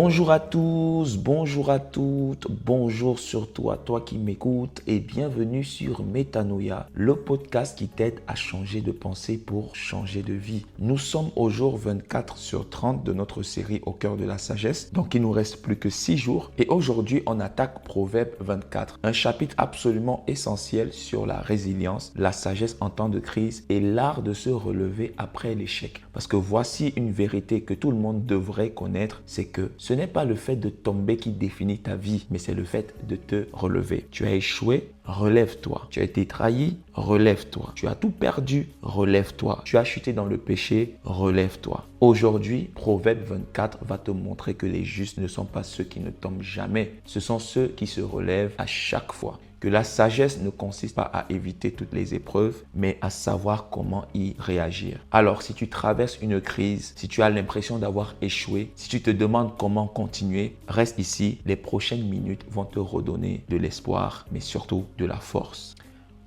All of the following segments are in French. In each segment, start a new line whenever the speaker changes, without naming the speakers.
Bonjour à tous, bonjour à toutes, bonjour surtout à toi qui m'écoutes et bienvenue sur Metanoia, le podcast qui t'aide à changer de pensée pour changer de vie. Nous sommes au jour 24 sur 30 de notre série Au cœur de la sagesse, donc il nous reste plus que 6 jours et aujourd'hui on attaque Proverbe 24, un chapitre absolument essentiel sur la résilience, la sagesse en temps de crise et l'art de se relever après l'échec. Parce que voici une vérité que tout le monde devrait connaître, c'est que ce n'est pas le fait de tomber qui définit ta vie, mais c'est le fait de te relever. Tu as échoué, relève-toi. Tu as été trahi, relève-toi. Tu as tout perdu, relève-toi. Tu as chuté dans le péché, relève-toi. Aujourd'hui, Proverbe 24 va te montrer que les justes ne sont pas ceux qui ne tombent jamais. Ce sont ceux qui se relèvent à chaque fois. Que la sagesse ne consiste pas à éviter toutes les épreuves, mais à savoir comment y réagir. Alors, si tu traverses une crise, si tu as l'impression d'avoir échoué, si tu te demandes comment continuer, reste ici. Les prochaines minutes vont te redonner de l'espoir, mais surtout de la force.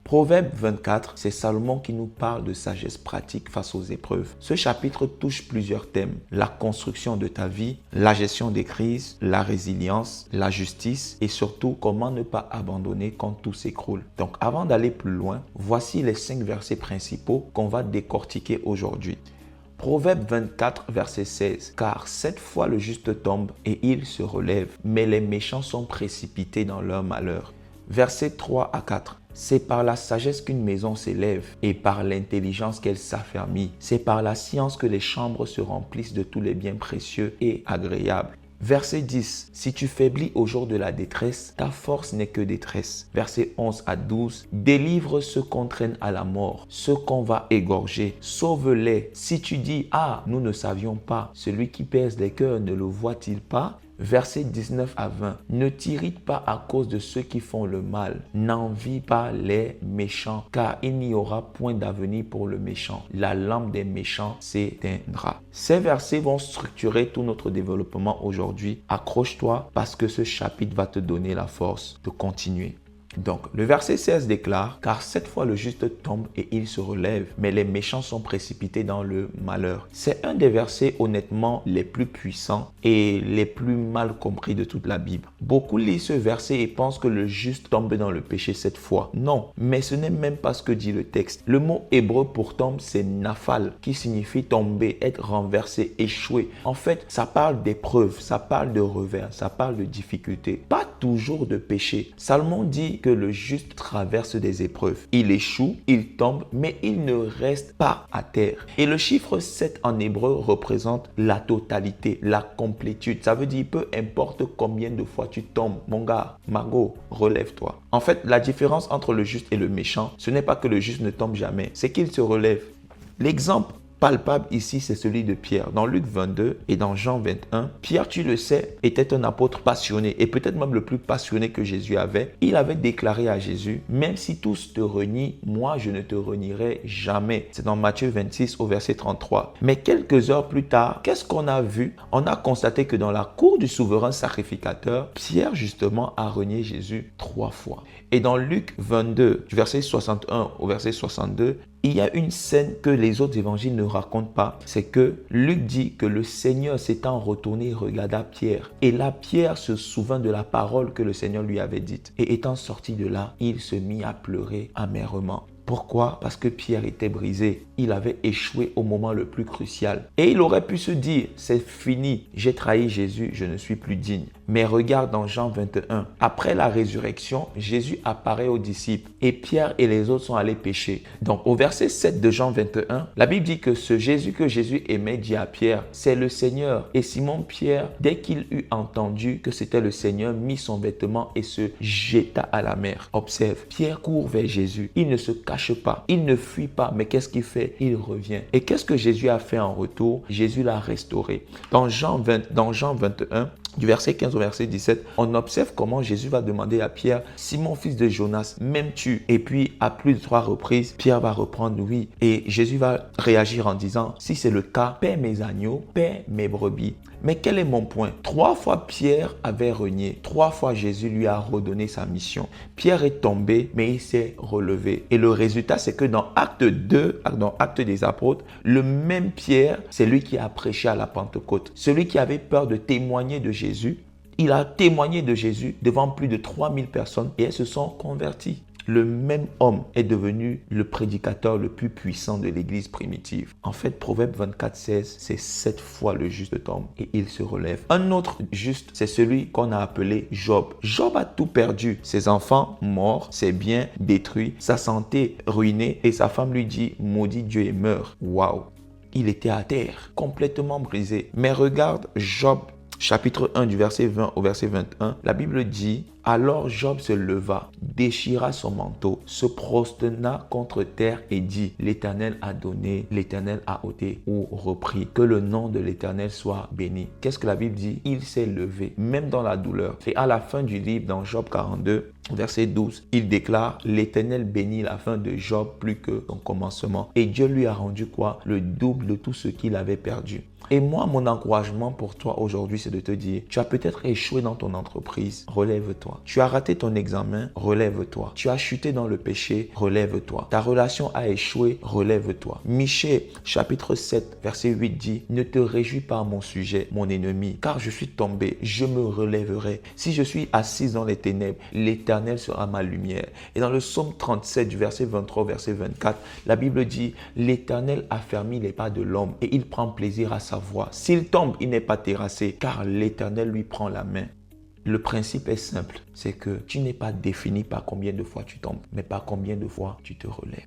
Proverbe 24, c'est Salomon qui nous parle de sagesse pratique face aux épreuves. Ce chapitre touche plusieurs thèmes. La construction de ta vie, la gestion des crises, la résilience, la justice et surtout comment ne pas abandonner quand tout s'écroule. Donc avant d'aller plus loin, voici les 5 versets principaux qu'on va décortiquer aujourd'hui. Proverbe 24, verset 16. Car 7 fois le juste tombe et il se relève, mais les méchants sont précipités dans leur malheur. Versets 3 à 4. C'est par la sagesse qu'une maison s'élève et par l'intelligence qu'elle s'affermit. C'est par la science que les chambres se remplissent de tous les biens précieux et agréables. Verset 10. Si tu faiblis au jour de la détresse, ta force n'est que détresse. Verset 11 à 12. Délivre ceux qu'on traîne à la mort, ceux qu'on va égorger. Sauve-les. Si tu dis, ah, nous ne savions pas, celui qui pèse les cœurs ne le voit-il pas? Versets 19 à 20. Ne t'irrite pas à cause de ceux qui font le mal. N'envie pas les méchants, car il n'y aura point d'avenir pour le méchant. La lampe des méchants s'éteindra. Ces versets vont structurer tout notre développement aujourd'hui. Accroche-toi parce que ce chapitre va te donner la force de continuer. Donc, le verset 16 déclare « Car 7 fois le juste tombe et il se relève, mais les méchants sont précipités dans le malheur. » C'est un des versets honnêtement les plus puissants et les plus mal compris de toute la Bible. Beaucoup lisent ce verset et pensent que le juste tombe dans le péché 7 fois. Non, mais ce n'est même pas ce que dit le texte. Le mot hébreu pour tombe, c'est nafal, qui signifie tomber, être renversé, échouer. En fait, ça parle d'épreuve, ça parle de revers, ça parle de difficulté. Pas toujours de péché. Salomon dit que le juste traverse des épreuves. Il échoue, il tombe, mais il ne reste pas à terre. Et le chiffre 7 en hébreu représente la totalité, la complétude. Ça veut dire peu importe combien de fois tu tombes, mon gars, Margot, relève-toi. En fait, la différence entre le juste et le méchant, ce n'est pas que le juste ne tombe jamais, c'est qu'il se relève. L'exemple palpable ici, c'est celui de Pierre. Dans Luc 22 et dans Jean 21, Pierre, tu le sais, était un apôtre passionné et peut-être même le plus passionné que Jésus avait. Il avait déclaré à Jésus, même si tous te renient, moi je ne te renierai jamais. C'est dans Matthieu 26 au verset 33. Mais quelques heures plus tard, qu'est-ce qu'on a vu? On a constaté que dans la cour du souverain sacrificateur, Pierre justement a renié Jésus 3 fois. Et dans Luc 22, du verset 61 au verset 62, il y a une scène que les autres évangiles ne racontent pas. C'est que Luc dit que le Seigneur s'étant retourné regarda Pierre. Et là, Pierre se souvint de la parole que le Seigneur lui avait dite. Et étant sorti de là, il se mit à pleurer amèrement. Pourquoi? Parce que Pierre était brisé. Il avait échoué au moment le plus crucial. Et il aurait pu se dire, c'est fini, j'ai trahi Jésus, je ne suis plus digne. Mais regarde dans Jean 21, après la résurrection, Jésus apparaît aux disciples et Pierre et les autres sont allés pêcher. Donc au verset 7 de Jean 21, la Bible dit que ce Jésus que Jésus aimait dit à Pierre, c'est le Seigneur. Et Simon-Pierre, dès qu'il eut entendu que c'était le Seigneur, mit son vêtement et se jeta à la mer. Observe, Pierre court vers Jésus. Il ne se cache pas, il ne fuit pas, mais qu'est-ce qu'il fait? Il revient. Et qu'est-ce que Jésus a fait en retour? Jésus l'a restauré. Dans Jean 21, du verset 15 au verset 17, on observe comment Jésus va demander à Pierre, Simon fils de Jonas, m'aimes-tu? Et puis à plus de 3 reprises, Pierre va reprendre oui. Et Jésus va réagir en disant, si c'est le cas, paie mes agneaux, paie mes brebis. Mais quel est mon point? 3 fois Pierre avait renié. 3 fois Jésus lui a redonné sa mission. Pierre est tombé, mais il s'est relevé. Et le résultat, c'est que dans Acte 2, dans Acte des Apôtres, le même Pierre, c'est lui qui a prêché à la Pentecôte. Celui qui avait peur de témoigner de Jésus. Il a témoigné de Jésus devant plus de 3000 personnes et elles se sont converties. Le même homme est devenu le prédicateur le plus puissant de l'église primitive. En fait, Proverbe 24:16, c'est 7 fois le juste tombe et il se relève. Un autre juste, c'est celui qu'on a appelé Job. Job a tout perdu. Ses enfants morts, ses biens détruits, sa santé ruinée et sa femme lui dit « Maudit Dieu et meurt ». Waouh! Il était à terre, complètement brisé. Mais regarde Job, chapitre 1 du verset 20 au verset 21, la Bible dit « Alors Job se leva, déchira son manteau, se prosterna contre terre et dit « L'Éternel a donné, l'Éternel a ôté ou repris, que le nom de l'Éternel soit béni. » Qu'est-ce que la Bible dit? Il s'est levé, même dans la douleur. Et à la fin du livre, dans Job 42, verset 12, il déclare « L'Éternel bénit la fin de Job plus que son commencement. » Et Dieu lui a rendu quoi? Le double de tout ce qu'il avait perdu. Et moi, mon encouragement pour toi aujourd'hui, c'est de te dire, tu as peut-être échoué dans ton entreprise, relève-toi. Tu as raté ton examen, relève-toi. Tu as chuté dans le péché, relève-toi. Ta relation a échoué, relève-toi. Michée, chapitre 7, verset 8 dit, ne te réjouis pas à mon sujet, mon ennemi, car je suis tombé, je me relèverai. Si je suis assis dans les ténèbres, l'Éternel sera ma lumière. Et dans le psaume 37, du verset 23 au verset 24, la Bible dit, l'Éternel affermit les pas de l'homme et il prend plaisir à sa voix. S'il tombe, il n'est pas terrassé, car l'Éternel lui prend la main. Le principe est simple, c'est que tu n'es pas défini par combien de fois tu tombes, mais par combien de fois tu te relèves.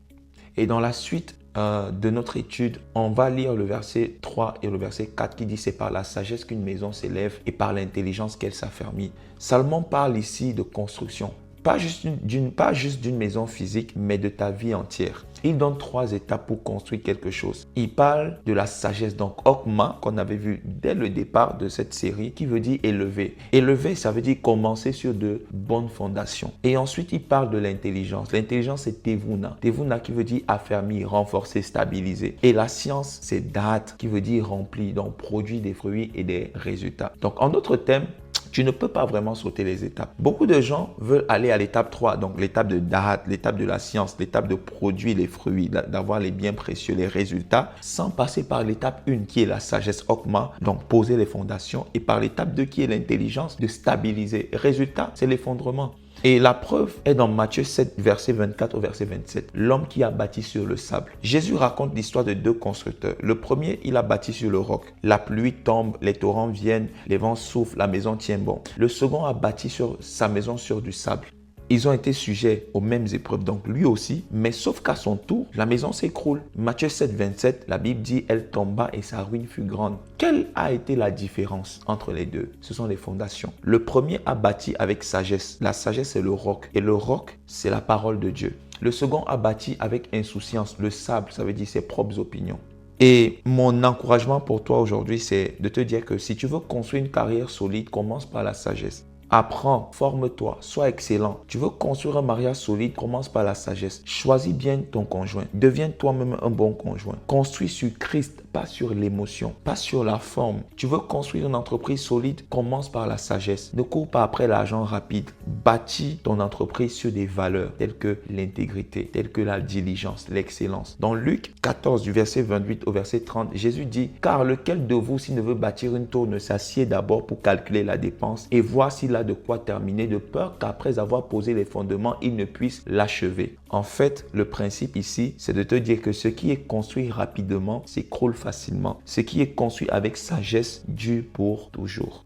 Et dans la suite de notre étude, on va lire le verset 3 et le verset 4 qui dit « C'est par la sagesse qu'une maison s'élève et par l'intelligence qu'elle s'affermit ». Salomon parle ici de construction. Pas juste d'une maison physique, mais de ta vie entière. Il donne 3 étapes pour construire quelque chose. Il parle de la sagesse, donc Okma, qu'on avait vu dès le départ de cette série, qui veut dire élever. Élever, ça veut dire commencer sur de bonnes fondations. Et ensuite, il parle de l'intelligence. L'intelligence, c'est Tevuna. Tevuna qui veut dire affermir, renforcer, stabiliser. Et la science, c'est Dat, qui veut dire remplir, donc produire des fruits et des résultats. Donc, en d'autres termes, tu ne peux pas vraiment sauter les étapes. Beaucoup de gens veulent aller à l'étape 3, donc l'étape de date, l'étape de la science, l'étape de produire les fruits, d'avoir les biens précieux, les résultats, sans passer par l'étape 1 qui est la sagesse Okma, donc poser les fondations, et par l'étape 2 qui est l'intelligence de stabiliser. Résultat, c'est l'effondrement. Et la preuve est dans Matthieu 7, verset 24 au verset 27. L'homme qui a bâti sur le sable. Jésus raconte l'histoire de 2 constructeurs. Le premier, il a bâti sur le roc. La pluie tombe, les torrents viennent, les vents soufflent, la maison tient bon. Le second a bâti sa maison sur du sable. Ils ont été sujets aux mêmes épreuves, donc lui aussi, mais sauf qu'à son tour, la maison s'écroule. Matthieu 7, 27, la Bible dit, elle tomba et sa ruine fut grande. Quelle a été la différence entre les deux? Ce sont les fondations. Le premier a bâti avec sagesse. La sagesse, c'est le roc. Et le roc, c'est la parole de Dieu. Le second a bâti avec insouciance. Le sable, ça veut dire ses propres opinions. Et mon encouragement pour toi aujourd'hui, c'est de te dire que si tu veux construire une carrière solide, commence par la sagesse. Apprends, forme-toi, sois excellent. Tu veux construire un mariage solide, commence par la sagesse. Choisis bien ton conjoint. Deviens toi-même un bon conjoint. Construis sur Christ, pas sur l'émotion, pas sur la forme. Tu veux construire une entreprise solide, commence par la sagesse. Ne cours pas après l'argent rapide. Bâtis ton entreprise sur des valeurs telles que l'intégrité, telles que la diligence, l'excellence. Dans Luc 14, du verset 28 au verset 30, Jésus dit « Car lequel de vous, s'il ne veut bâtir une tour, ne s'assied d'abord pour calculer la dépense et voir s'il a de quoi terminer, de peur qu'après avoir posé les fondements, il ne puisse l'achever. » En fait, le principe ici, c'est de te dire que ce qui est construit rapidement s'écroule facilement. Ce qui est construit avec sagesse dure pour toujours.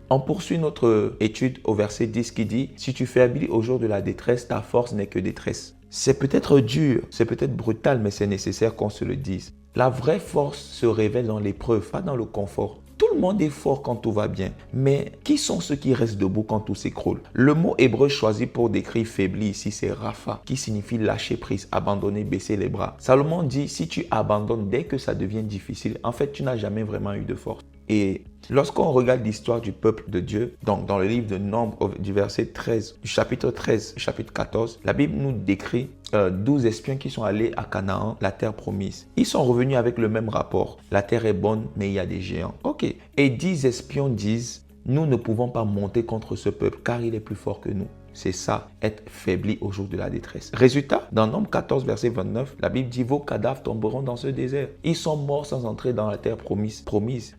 On poursuit notre étude au verset 10 qui dit « Si tu faiblis au jour de la détresse, ta force n'est que détresse. » C'est peut-être dur, c'est peut-être brutal, mais c'est nécessaire qu'on se le dise. La vraie force se révèle dans l'épreuve, pas dans le confort. Tout le monde est fort quand tout va bien, mais qui sont ceux qui restent debout quand tout s'écroule? Le mot hébreu choisi pour décrire faibli ici, c'est Rapha, qui signifie lâcher prise, abandonner, baisser les bras. Salomon dit, si tu abandonnes dès que ça devient difficile, en fait, tu n'as jamais vraiment eu de force. Et lorsqu'on regarde l'histoire du peuple de Dieu, donc dans le livre de Nombres du verset 13, du chapitre 13, chapitre 14, la Bible nous décrit 12 espions qui sont allés à Canaan, la terre promise. Ils sont revenus avec le même rapport. La terre est bonne, mais il y a des géants. Ok. Et 10 espions disent, nous ne pouvons pas monter contre ce peuple car il est plus fort que nous. C'est ça, être faibli au jour de la détresse. Résultat, dans Nombre 14, verset 29, la Bible dit, vos cadavres tomberont dans ce désert. Ils sont morts sans entrer dans la terre promise.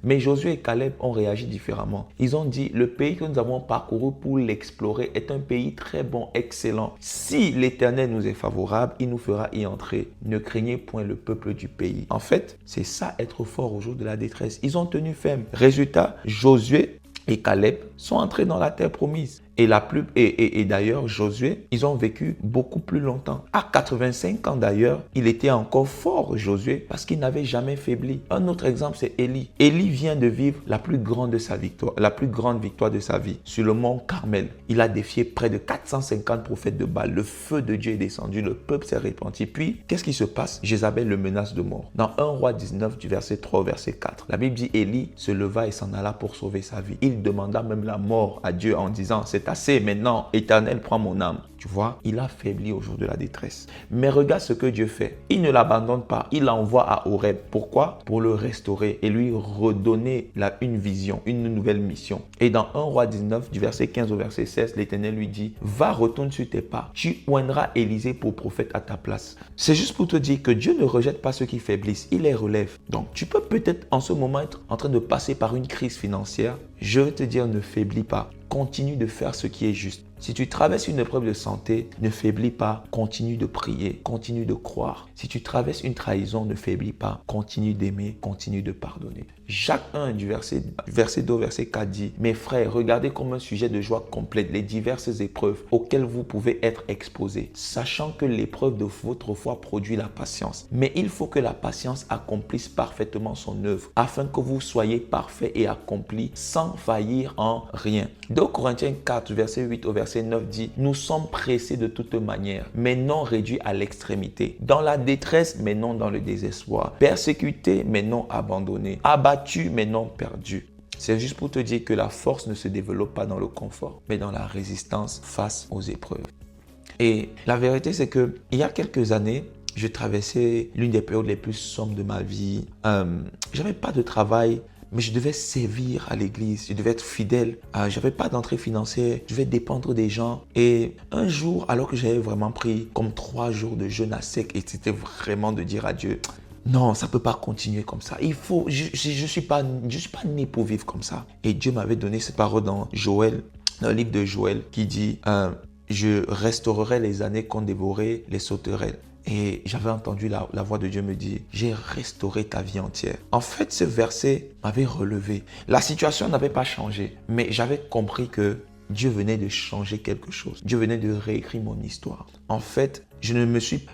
Mais Josué et Caleb ont réagi différemment. Ils ont dit, le pays que nous avons parcouru pour l'explorer est un pays très bon, excellent. Si l'Éternel nous est favorable, il nous fera y entrer. Ne craignez point le peuple du pays. En fait, c'est ça être fort au jour de la détresse. Ils ont tenu ferme. Résultat, Josué et Caleb sont entrés dans la terre promise. Et d'ailleurs, Josué, ils ont vécu beaucoup plus longtemps. À 85 ans d'ailleurs, il était encore fort, Josué, parce qu'il n'avait jamais faibli. Un autre exemple, c'est Élie. Élie vient de vivre la plus grande victoire de sa vie sur le mont Carmel. Il a défié près de 450 prophètes de Baal. Le feu de Dieu est descendu, le peuple s'est répandu. Puis, qu'est-ce qui se passe? Jézabel le menace de mort. Dans 1 Roi 19, du verset 3 au verset 4, la Bible dit, Élie se leva et s'en alla pour sauver sa vie. Il demanda même la mort à Dieu en disant, c'est assez maintenant, Éternel, prends mon âme. Tu vois, il a faibli au jour de la détresse. Mais regarde ce que Dieu fait. Il ne l'abandonne pas. Il l'envoie à Horeb. Pourquoi? Pour le restaurer et lui redonner une vision, une nouvelle mission. Et dans 1 Roi 19, du verset 15 au verset 16, l'Éternel lui dit, va, retourne sur tes pas. Tu oindras Élisée pour prophète à ta place. C'est juste pour te dire que Dieu ne rejette pas ceux qui faiblissent. Il les relève. Donc, tu peux peut-être en ce moment être en train de passer par une crise financière. Je veux te dire, ne faiblis pas. Continue de faire ce qui est juste. Si tu traverses une épreuve de santé, ne faiblis pas, continue de prier, continue de croire. Si tu traverses une trahison, ne faiblis pas, continue d'aimer, continue de pardonner. Jacques 1 du verset 2 au verset 4 dit, mes frères, regardez comme un sujet de joie complète les diverses épreuves auxquelles vous pouvez être exposés, sachant que l'épreuve de votre foi produit la patience. Mais il faut que la patience accomplisse parfaitement son œuvre, afin que vous soyez parfaits et accomplis sans faillir en rien. 2 Corinthiens 4, verset 8 au verset 9 dit, nous sommes pressés de toute manière, mais non réduits à l'extrémité, dans la détresse, mais non dans le désespoir, persécutés, mais non abandonnés, abattus, mais non perdus. C'est juste pour te dire que la force ne se développe pas dans le confort, mais dans la résistance face aux épreuves. Et la vérité, c'est que il y a quelques années, je traversais l'une des périodes les plus sombres de ma vie. J'avais pas de travail, mais je devais servir à l'église, je devais être fidèle. Je n'avais pas d'entrée financière, je devais dépendre des gens. Et un jour, alors que j'avais vraiment pris comme 3 jours de jeûne à sec, et c'était vraiment de dire à Dieu, non, ça ne peut pas continuer comme ça. Je suis pas né pour vivre comme ça. Et Dieu m'avait donné cette parole dans Joël, dans le livre de Joël, qui dit, je restaurerai les années qu'ont dévoré les sauterelles. Et j'avais entendu la voix de Dieu me dire, j'ai restauré ta vie entière. En fait, ce verset m'avait relevé. La situation n'avait pas changé, mais j'avais compris que Dieu venait de changer quelque chose. Dieu venait de réécrire mon histoire. En fait,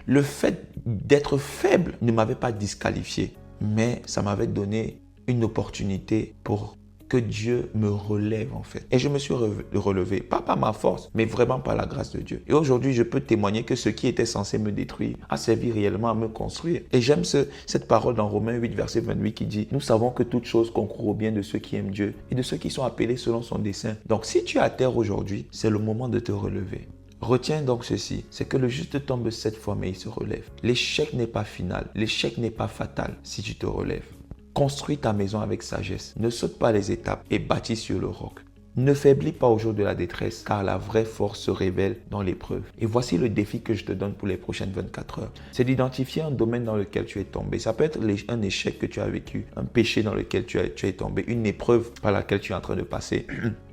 le fait d'être faible ne m'avait pas disqualifié, mais ça m'avait donné une opportunité pour que Dieu me relève en fait. Et je me suis relevé, pas par ma force, mais vraiment par la grâce de Dieu. Et aujourd'hui, je peux témoigner que ce qui était censé me détruire a servi réellement à me construire. Et j'aime cette parole dans Romains 8, verset 28 qui dit, nous savons que toute chose concourt au bien de ceux qui aiment Dieu et de ceux qui sont appelés selon son dessein. Donc si tu es à terre aujourd'hui, c'est le moment de te relever. Retiens donc ceci, c'est que le juste tombe 7 fois mais il se relève. L'échec n'est pas final, l'échec n'est pas fatal si tu te relèves. Construis ta maison avec sagesse, ne saute pas les étapes et bâtis sur le roc. Ne faiblis pas au jour de la détresse, car la vraie force se révèle dans l'épreuve. Et voici le défi que je te donne pour les prochaines 24 heures. C'est d'identifier un domaine dans lequel tu es tombé. Ça peut être un échec que tu as vécu, un péché dans lequel tu es tombé, une épreuve par laquelle tu es en train de passer.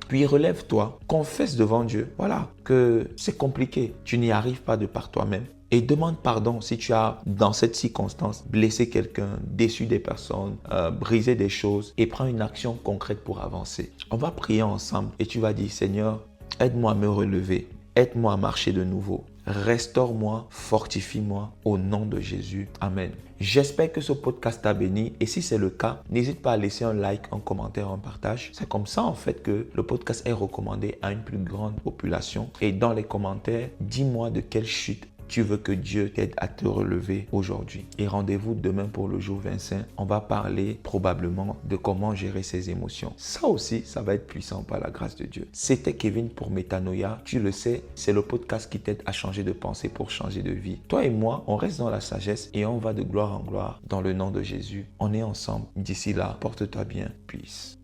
Puis relève-toi, confesse devant Dieu, voilà, que c'est compliqué. Tu n'y arrives pas de par toi-même. Et demande pardon si tu as, dans cette circonstance, blessé quelqu'un, déçu des personnes, brisé des choses et prends une action concrète pour avancer. On va prier ensemble et tu vas dire, Seigneur, aide-moi à me relever, aide-moi à marcher de nouveau. Restaure-moi, fortifie-moi au nom de Jésus. Amen. J'espère que ce podcast t'a béni et si c'est le cas, n'hésite pas à laisser un like, un commentaire, un partage. C'est comme ça en fait que le podcast est recommandé à une plus grande population. Et dans les commentaires, dis-moi de quelle chute tu veux que Dieu t'aide à te relever aujourd'hui. Et rendez-vous demain pour le jour 25. On va parler probablement de comment gérer ses émotions. Ça aussi, ça va être puissant par la grâce de Dieu. C'était Kevin pour Métanoïa. Tu le sais, c'est le podcast qui t'aide à changer de pensée pour changer de vie. Toi et moi, on reste dans la sagesse et on va de gloire en gloire dans le nom de Jésus. On est ensemble. D'ici là, porte-toi bien. Peace.